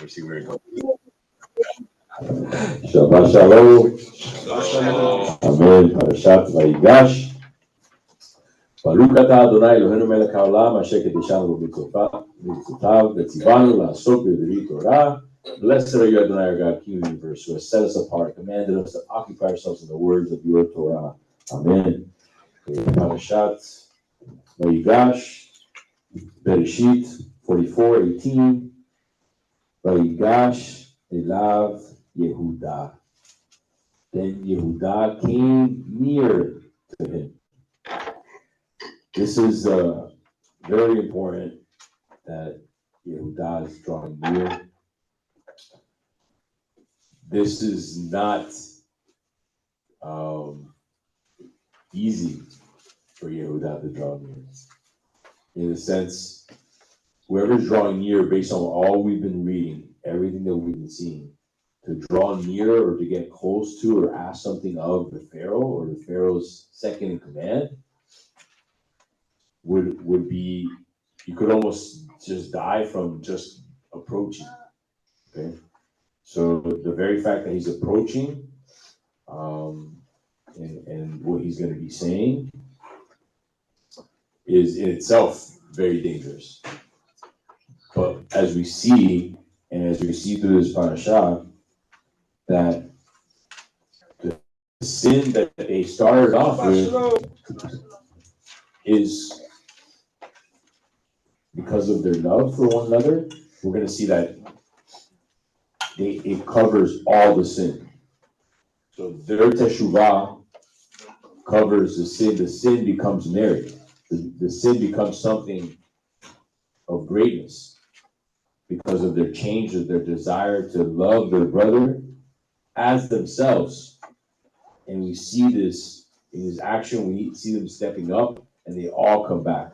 Let's see where it goes. Shabbat Shalom. Amen. Parashat VaYigash. Baruch atah Adonai Eloheinu melech haolam asher kedeshanu b'mitzvotav v'tzivanu la'asok b'divrei Torah. Blessed are you, Adonai, our God, King of the universe, who has set us apart, commanded us to occupy ourselves in the words of your Torah. Amen. Parashat VaYigash, Bereshit 44:18. VaYigash elav Yehuda. Then Yehuda came near to him. This is very important that Yehuda is drawing near. This is not easy for Yehuda to draw near. In a sense, whoever's drawing near based on all we've been reading, everything that we've been seeing, to draw near or to get close to or ask something of the Pharaoh or the Pharaoh's second in command would be, you could almost just die from just approaching. Okay, so the very fact that he's approaching and what he's going to be saying is in itself very dangerous. But as we see, and as we see through this parasha, that the sin that they started off with is because of their love for one another. We're going to see that it covers all the sin. So their teshuvah covers the sin. The sin becomes merit. The sin becomes something of greatness because of their change, of their desire to love their brother as themselves. And we see this in his action. We see them stepping up, and they all come back.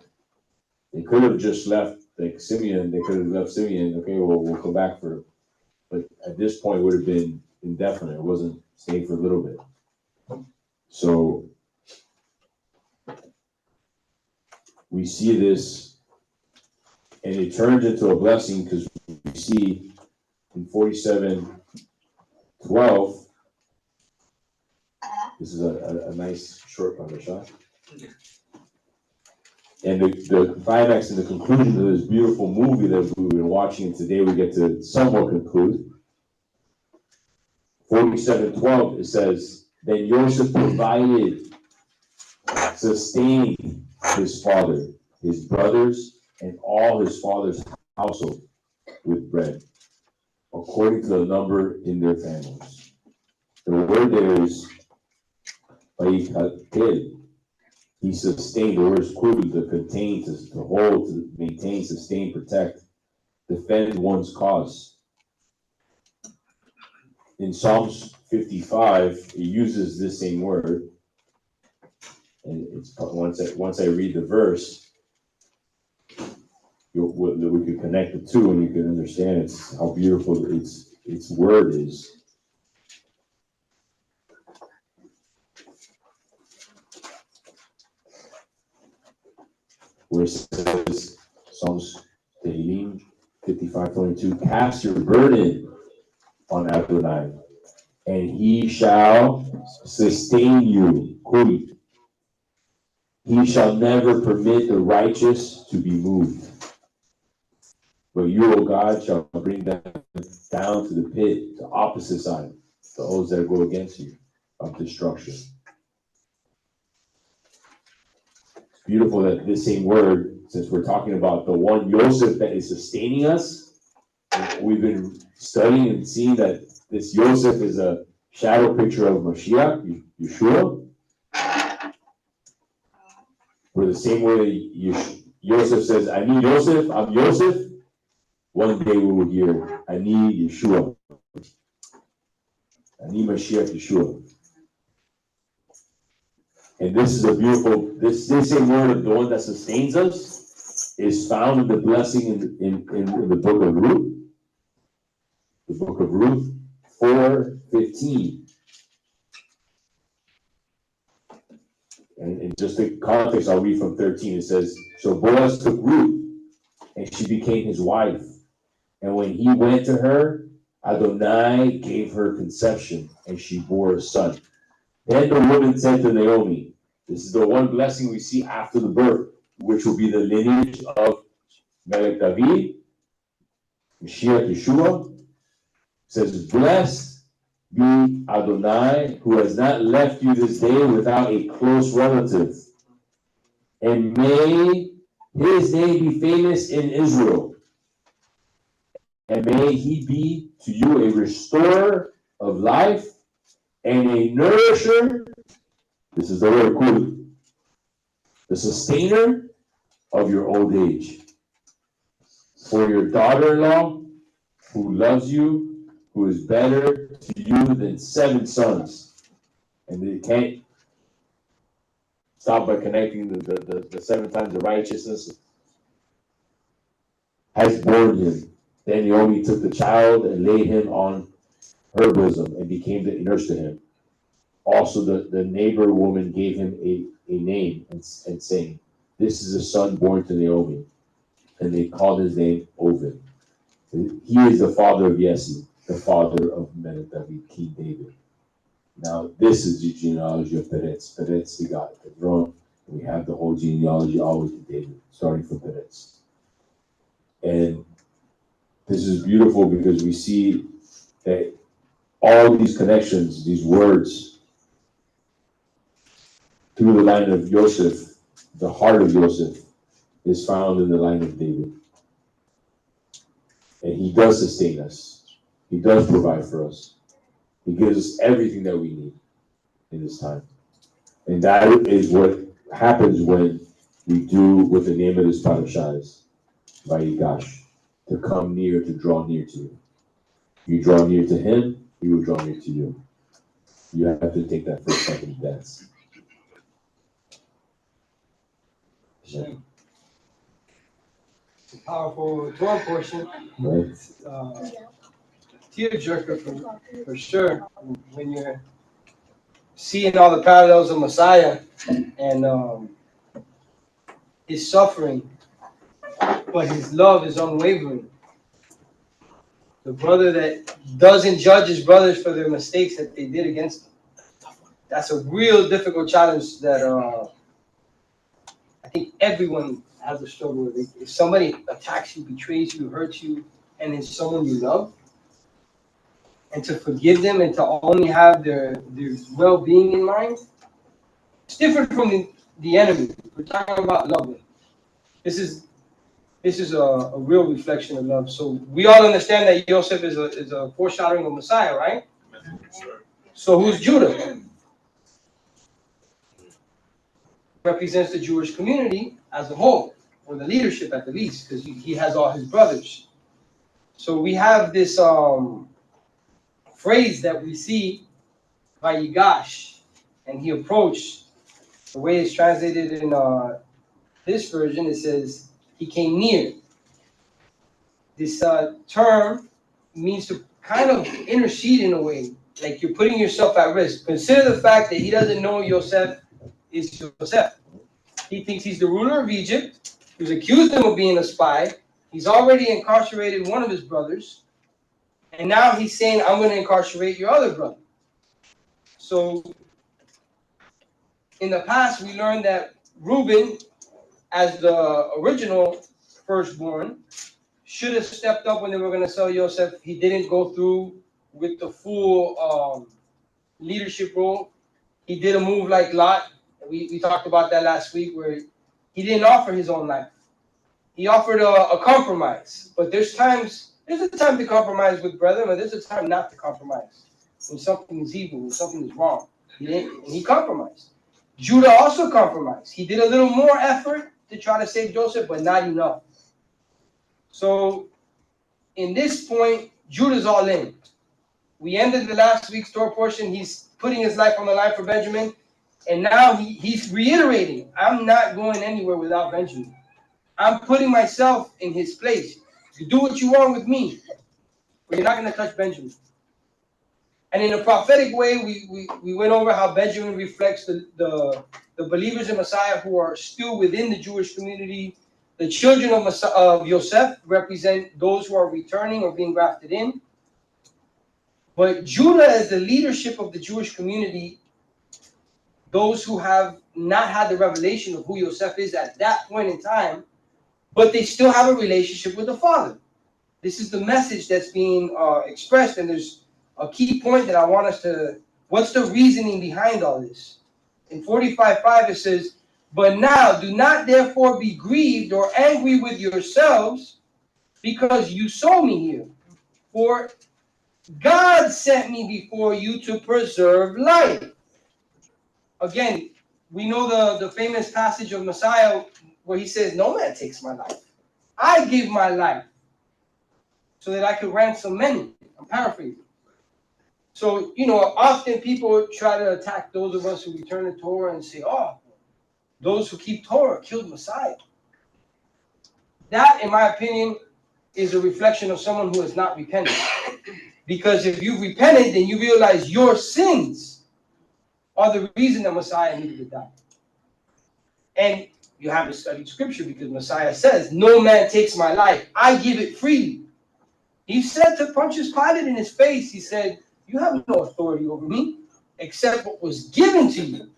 They could have just left, like Simeon. They could have left Simeon. Okay, well, we'll come back for. But at this point, it would have been indefinite. It wasn't staying for a little bit. So we see this, and it turns into a blessing because we see in 47:12. This is a nice short parasha. And the climax and the conclusion of this beautiful movie that we've been watching, and today we get to somewhat conclude. 47:12, it says, then Joseph provided, sustained his father, his brothers, and all his father's household with bread, according to the number in their families. The word there is VaYigash. He sustained, the word is quoted, to contain, to hold, to maintain, sustain, protect, defend one's cause. In Psalms 55, it uses this same word. And it's once I read the verse, we can connect the two and you can understand how beautiful its word is. Where it says, Psalms 55:22, cast your burden on Adonai, and he shall sustain you. He shall never permit the righteous to be moved. But you, O God, shall bring them down to the pit, the opposite side, to those that go against you, of destruction. It's beautiful that this same word, since we're talking about the one Yosef that is sustaining us, we've been studying and seeing that this Yosef is a shadow picture of Mashiach, Yeshua. Where the same way Yosef says, I need Yosef, I'm Yosef. One day we will hear, I need Yeshua. I need Mashiach Yeshua. And this is a beautiful, this same word of the one that sustains us is found in the blessing in the book of Ruth. The book of Ruth 4:15. And in just the context, I'll read from 13. It says, so Boaz took Ruth, and she became his wife. And when he went to her, Adonai gave her conception, and she bore a son. Then the woman said to Naomi, this is the one blessing we see after the birth, which will be the lineage of Melech David, Mashiach Yeshua. It says, blessed be Adonai, who has not left you this day without a close relative. And may his name be famous in Israel. And may he be to you a restorer of life and a nourisher. This is the word cool. The sustainer of your old age. For your daughter-in-law, who loves you, who is better to you than 7 sons. And they can't stop by connecting the 7 times the righteousness, has borne him. Then Naomi took the child and laid him on her bosom and became the nurse to him. Also, the neighbor woman gave him a name and saying, this is a son born to Naomi. And they called his name Ovid. He is the father of Yesse, the father of Melech David, King David. Now, this is the genealogy of Peretz. Peretz begot Hebron. We have the whole genealogy always to David, starting from Peretz. And this is beautiful because we see that all these connections, these words, through the line of Joseph, the heart of Joseph, is found in the line of David. And he does sustain us. He does provide for us. He gives us everything that we need in this time. And that is what happens when we do what the name of this parasha is, VaYigash, to come near, to draw near to you. You draw near to him, he will draw near to you. You have to take that first step in dance. Yeah. It's a powerful Torah portion. Right? Tearjerker for sure. When you're seeing all the parallels of Messiah and his suffering, but his love is unwavering. The brother that doesn't judge his brothers for their mistakes that they did against him. That's a real difficult challenge that I think everyone has a struggle with. If somebody attacks you, betrays you, hurts you, and it's someone you love, and to forgive them and to only have their well-being in mind, it's different from the enemy. We're talking about love. This is a real reflection of love. So we all understand that Joseph is a foreshadowing of Messiah, right? So who's Judah? Represents the Jewish community as a whole, or the leadership at the least, because he has all his brothers. So we have this phrase that we see, VaYigash, and he approached. The way it's translated in this version, it says he came near. This term means to kind of intercede in a way, like you're putting yourself at risk. Consider the fact that he doesn't know Yosef is Joseph. He thinks he's the ruler of Egypt. He's accused him of being a spy. He's already incarcerated one of his brothers. And now he's saying, I'm going to incarcerate your other brother. So in the past, we learned that Reuben, as the original firstborn, should have stepped up when they were going to sell Yosef. He didn't go through with the full leadership role. He did a move like Lot. We talked about that last week, where he didn't offer his own life. He offered a compromise. But there's a time to compromise with brethren, but there's a time not to compromise. When something is evil, when something is wrong. He compromised. Judah also compromised. He did a little more effort to try to save Joseph, but not enough. So in this point, Judah's all in. We ended the last week's Torah portion. He's putting his life on the line for Benjamin. And now he's reiterating, I'm not going anywhere without Benjamin. I'm putting myself in his place. You do what you want with me, but you're not going to touch Benjamin. And in a prophetic way, we went over how Benjamin reflects the believers in Messiah who are still within the Jewish community, The children of Yosef represent those who are returning or being grafted in. But Judah, as the leadership of the Jewish community, those who have not had the revelation of who Yosef is at that point in time, but they still have a relationship with the Father. This is the message that's being expressed, and there's a key point that I want us to, what's the reasoning behind all this? In 45:5 it says, "But now do not therefore be grieved or angry with yourselves because you saw me here. For God sent me before you to preserve life." Again, we know the famous passage of Messiah where he says, "No man takes my life. I give my life so that I could ransom many." I'm paraphrasing. So, often people try to attack those of us who return the Torah and say, "Oh, those who keep Torah killed Messiah." That, in my opinion, is a reflection of someone who has not repented. Because if you've repented, then you realize your sins are the reason that Messiah needed to die. And you haven't studied scripture because Messiah says, "No man takes my life. I give it freely." He said to Pontius Pilate in his face, he said, "You have no authority over me except what was given to you."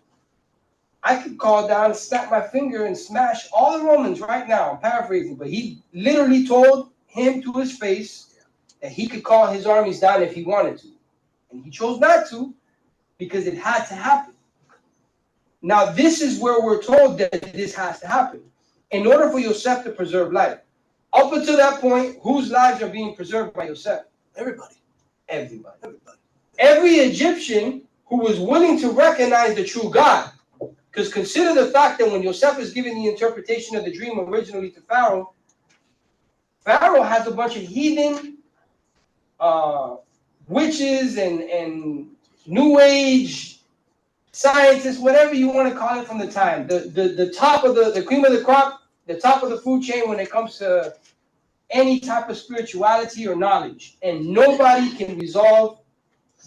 I could call down, snap my finger, and smash all the Romans right now. I'm paraphrasing, but he literally told him to his face that he could call his armies down if he wanted to. And he chose not to because it had to happen. Now, this is where we're told that this has to happen. In order for Yosef to preserve life. Up until that point, whose lives are being preserved by Yosef? Everybody. Everybody. Every Egyptian who was willing to recognize the true God. Because consider the fact that when Yosef is giving the interpretation of the dream originally to Pharaoh, Pharaoh has a bunch of heathen witches and New Age scientists, whatever you want to call it from the time. The top of the cream of the crop, the top of the food chain when it comes to any type of spirituality or knowledge. And nobody can resolve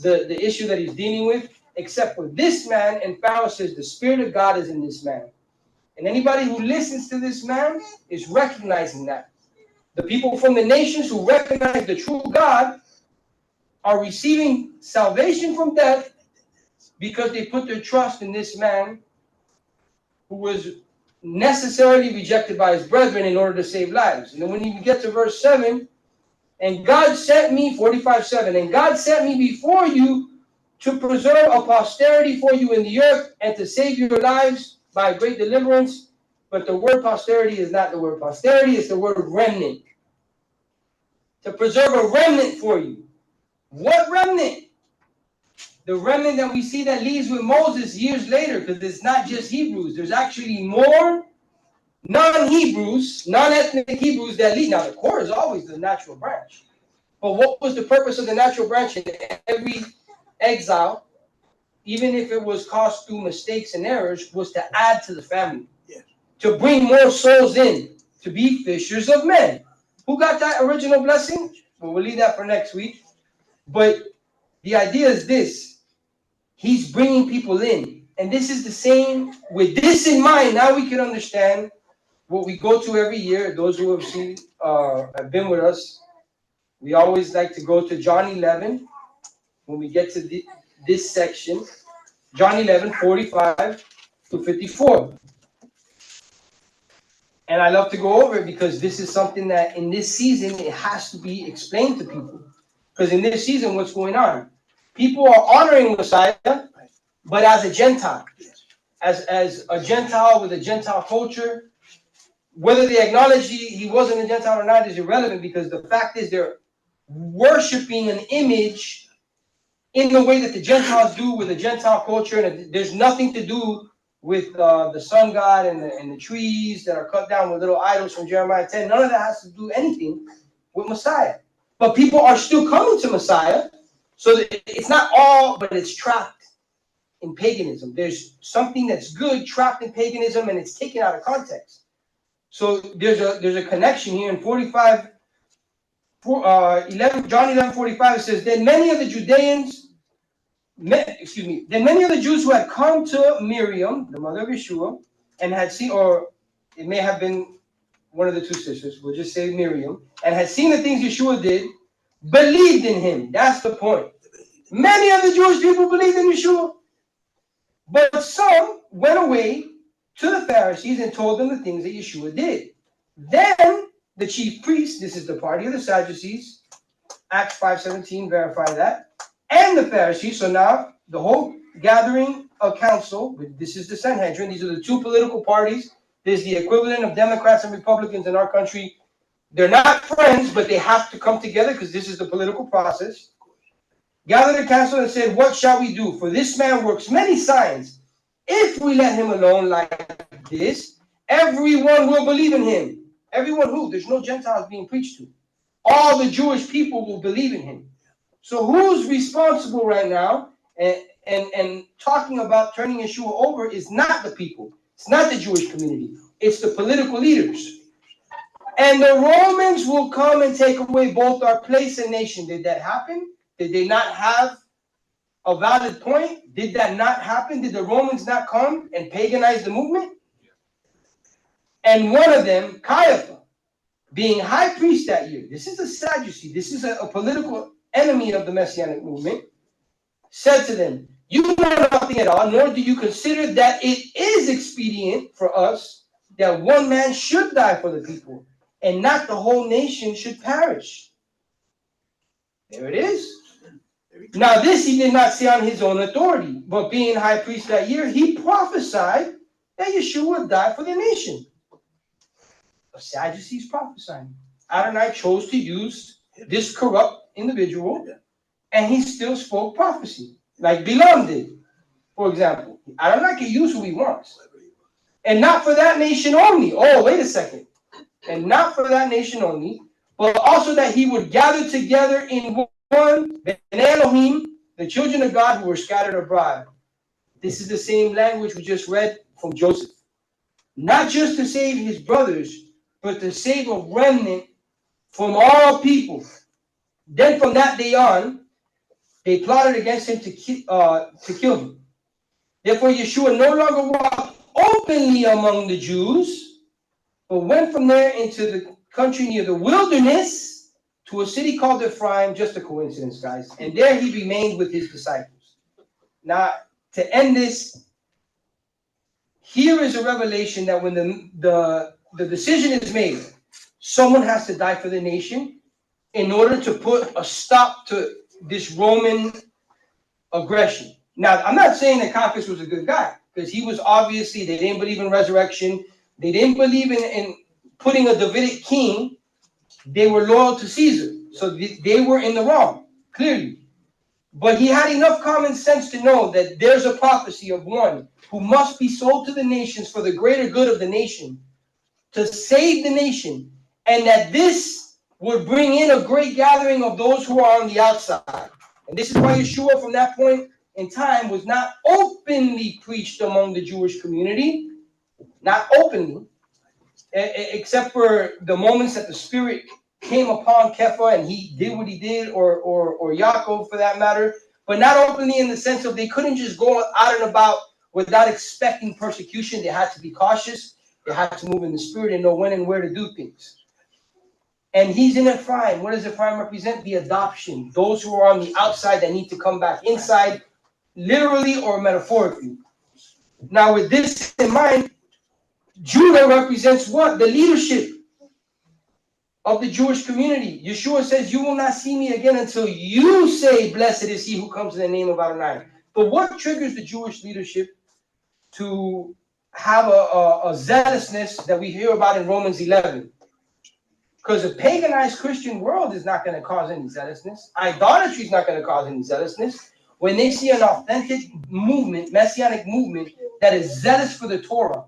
the issue that he's dealing with except for this man. And Pharaoh says the Spirit of God is in this man. And anybody who listens to this man is recognizing that. The people from the nations who recognize the true God are receiving salvation from death because they put their trust in this man who was necessarily rejected by his brethren in order to save lives. And then when you get to verse 7, and God sent me, 45:7, and God sent me before you to preserve a posterity for you in the earth and to save your lives by great deliverance. But the word posterity is not the word posterity, it's the word remnant. To preserve a remnant for you. What remnant? The remnant that we see that leaves with Moses years later, because it's not just Hebrews. There's actually more non-Hebrews, non-ethnic Hebrews that lead. Now, the core is always the natural branch. But what was the purpose of the natural branch in every exile, even if it was caused through mistakes and errors, was to add to the family. Yes. To bring more souls in, to be fishers of men. Who got that original blessing? Well, we'll leave that for next week. But the idea is this. He's bringing people in. And this is the same. With this in mind, now we can understand what we go to every year. Those who have seen, have been with us, we always like to go to John 11 when we get to this section. John 11, 45 to 54. And I love to go over it because this is something that in this season, it has to be explained to people. Because in this season, what's going on? People are honoring Messiah, but as a Gentile. As a Gentile with a Gentile culture. Whether they acknowledge he wasn't a Gentile or not is irrelevant because the fact is they're worshiping an image in the way that the Gentiles do with a Gentile culture. And there's nothing to do with the sun god and the trees that are cut down with little idols from Jeremiah 10. None of that has to do anything with Messiah. But people are still coming to Messiah. So it's not all, but it's trapped in paganism. There's something that's good trapped in paganism and it's taken out of context. So there's a connection here in 45, 11, John 11:45. It says, then many of the Jews who had come to Miriam, the mother of Yeshua, and had seen, or it may have been one of the two sisters, we'll just say Miriam, and had seen the things Yeshua did, believed in him. That's the point. Many of the Jewish people believed in Yeshua, but some went away to the Pharisees and told them the things that Yeshua did. Then the chief priests, this is the party of the Sadducees, Acts 5:17 verify that, and the Pharisees, so now the whole gathering of council, this is the Sanhedrin, these are the two political parties. There's the equivalent of Democrats and Republicans in our country. They're not friends, but they have to come together because this is the political process. Gathered a council and said, what shall we do? For this man works many signs. If we let him alone like this, everyone will believe in him. Everyone who? There's no Gentiles being preached to. All the Jewish people will believe in him. So who's responsible right now and talking about turning Yeshua over is not the people. It's not the Jewish community. It's the political leaders. And the Romans will come and take away both our place and nation. Did that happen? Did they not have a valid point? Did that not happen? Did the Romans not come and paganize the movement? And one of them, Caiaphas, being high priest that year, this is a Sadducee, this is a political enemy of the Messianic movement, said to them, you know nothing at all, nor do you consider that it is expedient for us that one man should die for the people, and not the whole nation should perish. There it is. Now this he did not say on his own authority, but being high priest that year, he prophesied that Yeshua would die for the nation. The Sadducees prophesying. Adonai chose to use this corrupt individual, and he still spoke prophecy, like Bilam did, for example. Adonai can use who he wants. And not for that nation only. Oh, wait a second. And not for that nation only, but also that he would gather together in one, Ben Elohim, the children of God who were scattered abroad. This is the same language we just read from Joseph. Not just to save his brothers, but to save a remnant from all people. Then from that day on, they plotted against him to kill him. Therefore, Yeshua no longer walked openly among the Jews, but went from there into the country near the wilderness to a city called Ephraim. Just a coincidence, guys. And there he remained with his disciples. Now, to end this, here is a revelation that when the decision is made, someone has to die for the nation in order to put a stop to this Roman aggression. Now, I'm not saying that Caiaphas was a good guy, because he was obviously, they didn't believe in resurrection. They didn't believe in putting a Davidic king. They were loyal to Caesar. So they were in the wrong, clearly. But he had enough common sense to know that there's a prophecy of one who must be sold to the nations for the greater good of the nation, to save the nation, and that this would bring in a great gathering of those who are on the outside. And this is why Yeshua from that point in time was not openly preached among the Jewish community, not openly, except for the moments that the Spirit came upon Kepha and he did what he did, or Yaakov for that matter, but not openly in the sense of they couldn't just go out and about without expecting persecution. They had to be cautious. They had to move in the Spirit and know when and where to do things. And he's in Ephraim. What does Ephraim represent? The adoption. Those who are on the outside that need to come back inside, literally or metaphorically. Now, with this in mind, Judah represents what? The leadership of the Jewish community. Yeshua says, you will not see me again until you say, blessed is he who comes in the name of Adonai. But what triggers the Jewish leadership to have a zealousness that we hear about in Romans 11? Because a paganized Christian world is not going to cause any zealousness. Idolatry is not going to cause any zealousness. When they see an authentic movement, messianic movement, that is zealous for the Torah,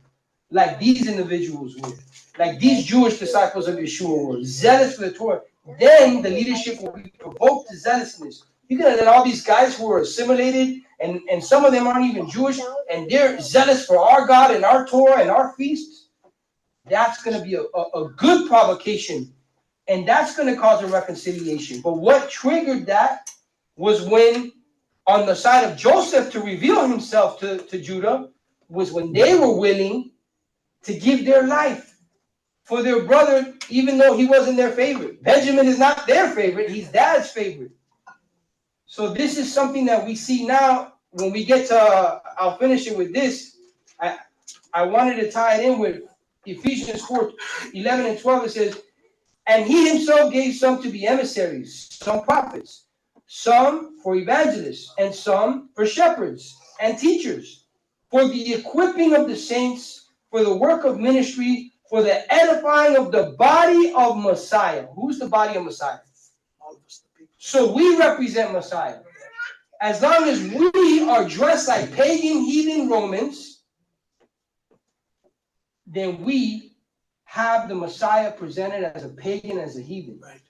like these individuals were, like these Jewish disciples of Yeshua were, zealous for the Torah, then the leadership will be provoked to zealousness. You're going to let all these guys who are assimilated, and some of them aren't even Jewish, and they're zealous for our God and our Torah and our feasts. That's going to be a good provocation, and that's going to cause a reconciliation. But what triggered that was when, on the side of Joseph to reveal himself to Judah, was when they were willing to give their life for their brother, even though he wasn't their favorite. Benjamin is not their favorite, he's dad's favorite. So this is something that we see now. When we get to, I'll finish it with this. I wanted to tie it in with Ephesians 4:11 and 12. It says, and he himself gave some to be emissaries, some prophets, some for evangelists, and some for shepherds and teachers, for the equipping of the saints, for the work of ministry, for the edifying of the body of Messiah. Who's the body of Messiah? All of us, the people. So we represent Messiah. As long as we are dressed like pagan, heathen Romans, then we have the Messiah presented as a pagan, as a heathen. Right.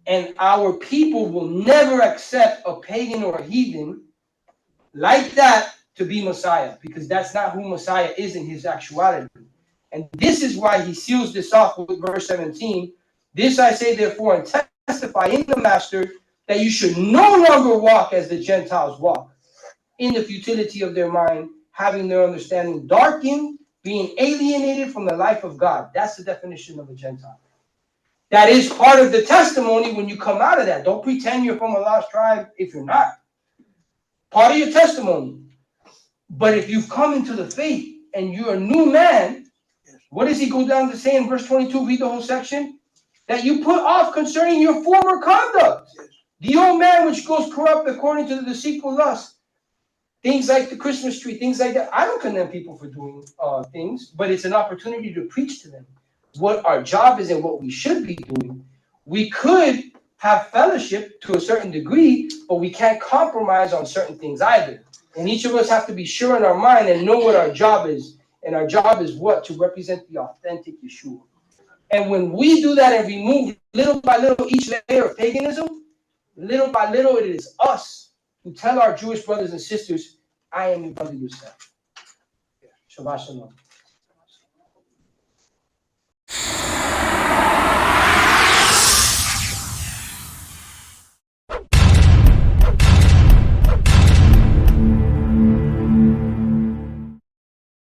And our people will never accept a pagan or a heathen like that to be Messiah, because that's not who Messiah is in his actuality. And this is why he seals this off with verse 17. This I say therefore and testify in the Master, that you should no longer walk as the Gentiles walk, in the futility of their mind, having their understanding darkened, being alienated from the life of God. That's the definition of a Gentile. That is part of the testimony when you come out of that. Don't pretend you're from a lost tribe if you're not. Part of your testimony. But if you've come into the faith and you're a new man, what does he go down to say in verse 22? Read the whole section. That you put off concerning your former conduct. The old man which goes corrupt according to the deceitful lust. Things like the Christmas tree, things like that. I don't condemn people for doing things, but it's an opportunity to preach to them what our job is and what we should be doing. We could have fellowship to a certain degree, but we can't compromise on certain things either. And each of us have to be sure in our mind and know what our job is. And our job is what? To represent the authentic Yeshua. And when we do that and remove little by little each layer of paganism, little by little it is us who tell our Jewish brothers and sisters, I am your brother yourself. Shabbat shalom.